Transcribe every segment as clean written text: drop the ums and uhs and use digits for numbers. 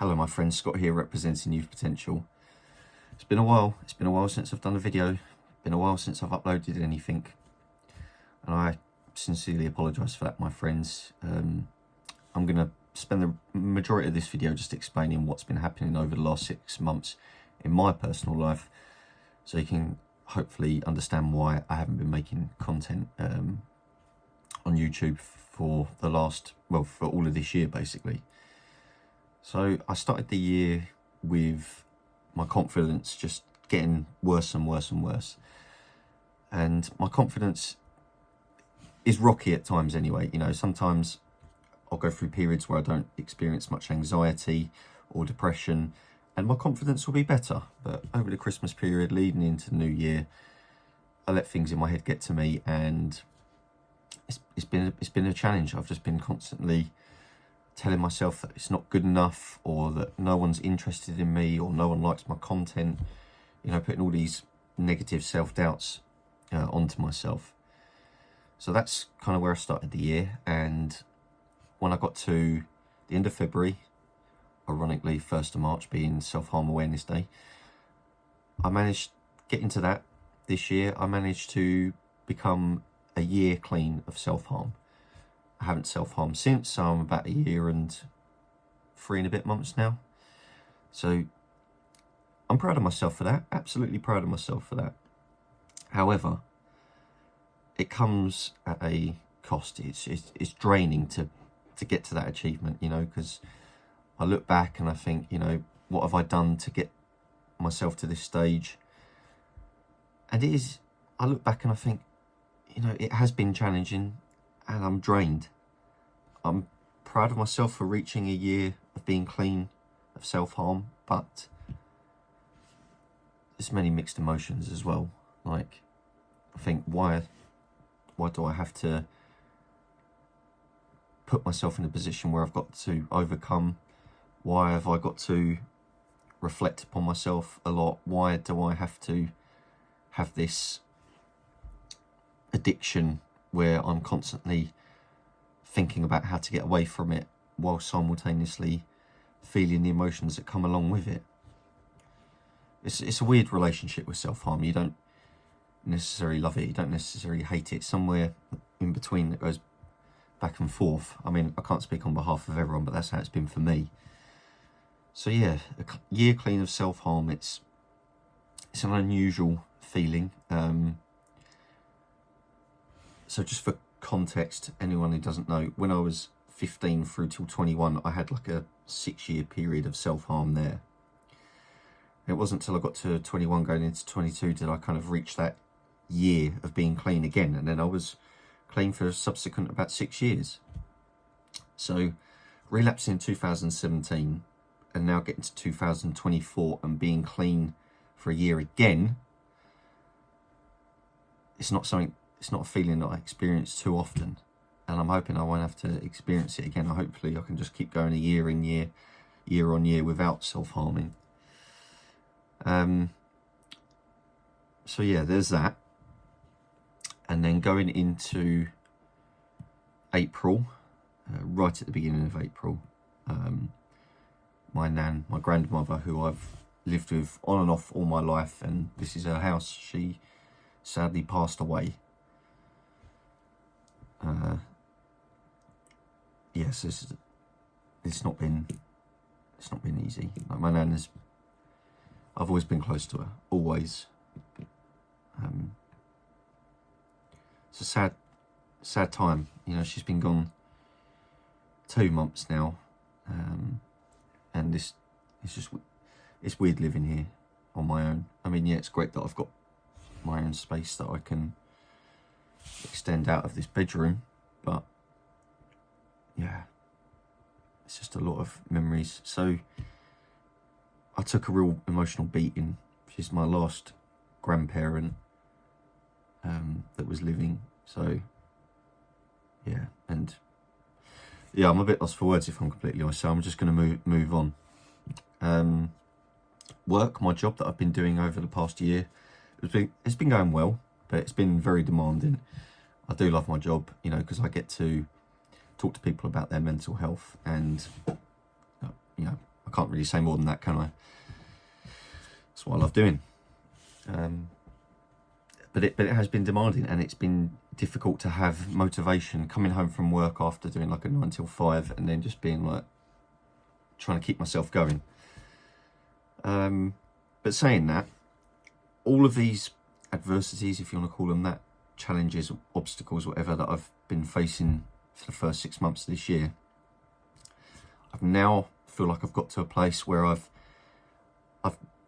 Hello my friends, Scott here representing Youth Potential. It's been a while since I've done a video, been a while since I've uploaded anything, and I sincerely apologise for that, my friends. I'm going to spend the majority of this video just explaining what's been happening over the last 6 months in my personal life, so you can hopefully understand why I haven't been making content on YouTube for the last, well, for all of this year basically. So I started the year with my confidence just getting worse and worse and worse. And my confidence is rocky at times anyway. You know, sometimes I'll go through periods where I don't experience much anxiety or depression, and my confidence will be better. But over the Christmas period leading into the new year, I let things in my head get to me, and it's been a challenge. I've just been constantly telling myself that it's not good enough, or that no one's interested in me, or no one likes my content. You know, putting all these negative self-doubts onto myself. So that's kind of where I started the year. And when I got to the end of February, ironically 1st of March being Self-Harm Awareness Day, I managed to get into that this year. I managed to become a year clean of self-harm. I haven't self-harmed since, so I'm about 1 year and 3 and a bit months now. So I'm proud of myself for that, absolutely proud of myself for that. However, it comes at a cost. It's draining to get to that achievement, you know, because I look back and I think, you know, what have I done to get myself to this stage? And I look back and I think, you know, it has been challenging and I'm drained. I'm proud of myself for reaching 1 year of being clean of self-harm, but there's many mixed emotions as well. Like, I think, why do I have to put myself in a position where I've got to overcome? Why have I got to reflect upon myself a lot? Why do I have to have this addiction where I'm constantly thinking about how to get away from it while simultaneously feeling the emotions that come along with it? It's a weird relationship with self-harm. You don't necessarily love it, you don't necessarily hate it. Somewhere in between that goes back and forth. I mean, I can't speak on behalf of everyone, but that's how it's been for me. So yeah, a year clean of self-harm, it's an unusual feeling. So just for context, anyone who doesn't know, when I was 15 through till 21, I had like a 6-year period of self-harm there. It wasn't until I got to 21 going into 22 did I kind of reach that year of being clean again. And then I was clean for a subsequent about 6 years. So relapsing in 2017 and now getting to 2024 and being clean for a year again, it's not a feeling that I experience too often, and I'm hoping I won't have to experience it again. Hopefully I can just keep going year on year without self-harming. So yeah, there's that. And then going into April, right at the beginning of April, my grandmother, who I've lived with on and off all my life, and this is her house, she sadly passed away. Yes, it's not been easy. Like, my nan I've always been close to her, always. It's a sad time. You know, she's been gone 2 months now, and it's weird living here on my own. I mean, yeah, it's great that I've got my own space that I can extend out of this bedroom, but yeah, it's just a lot of memories. So I took a real emotional beating. She's my last grandparent that was living. So yeah, and yeah, I'm a bit lost for words if I'm completely honest, so I'm just going to move on. Work, my job that I've been doing over the past year, it's been going well, but it's been very demanding. I do love my job, you know, because I get to talk to people about their mental health, and you know, I can't really say more than that, can I? That's what I love doing. But it has been demanding, and it's been difficult to have motivation coming home from work after doing like a 9 till 5, and then just being like trying to keep myself going. But saying that, all of these adversities, if you want to call them that, challenges, obstacles, whatever, that I've been facing for the first 6 months of this year, I've now feel like I've got to a place where I've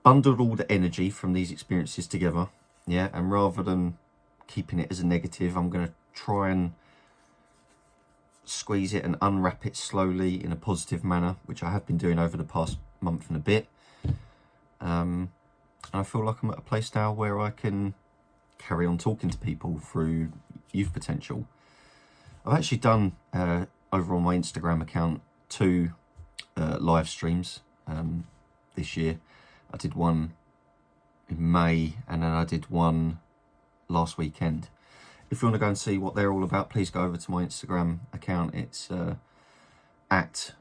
bundled all the energy from these experiences together, yeah, and rather than keeping it as a negative, I'm going to try and squeeze it and unwrap it slowly in a positive manner, which I have been doing over the past month and a bit. And I feel like I'm at a place now where I can carry on talking to people through youth potential. I've actually done over on my Instagram account 2 live streams this year. I did one in May, and then I did one last weekend. If you want to go and see what they're all about, please go over to my Instagram account. It's at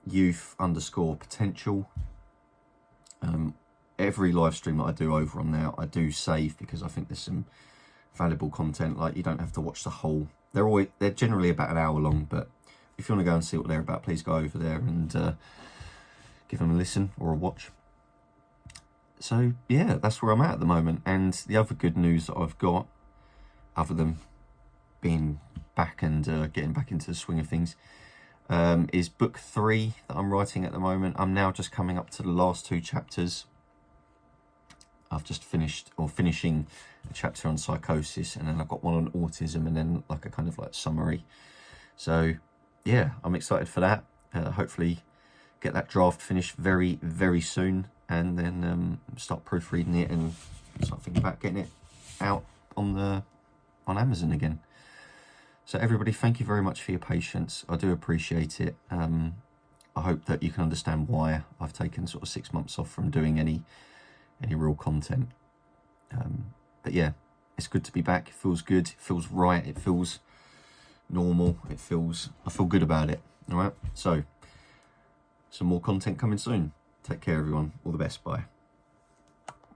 youth_potential. Every live stream that I do over on there, I do save, because I think there's some valuable content. Like, you don't have to watch the whole. They're generally about an hour long, but if you want to go and see what they're about, please go over there and give them a listen or a watch. So yeah, that's where I'm at the moment. And the other good news that I've got, other than being back and getting back into the swing of things, is book 3 that I'm writing at the moment. I'm now just coming up to the last 2 chapters. I've just finishing a chapter on psychosis, and then I've got one on autism, and then like a kind of like summary. So yeah, I'm excited for that. Hopefully get that draft finished very, very soon, and then start proofreading it and start thinking about getting it out on Amazon again. So everybody, thank you very much for your patience. I do appreciate it. I hope that you can understand why I've taken sort of 6 months off from doing any real content. But yeah, it's good to be back. It feels good. It feels right. It feels normal. I feel good about it. All right. So some more content coming soon. Take care, everyone. All the best. Bye.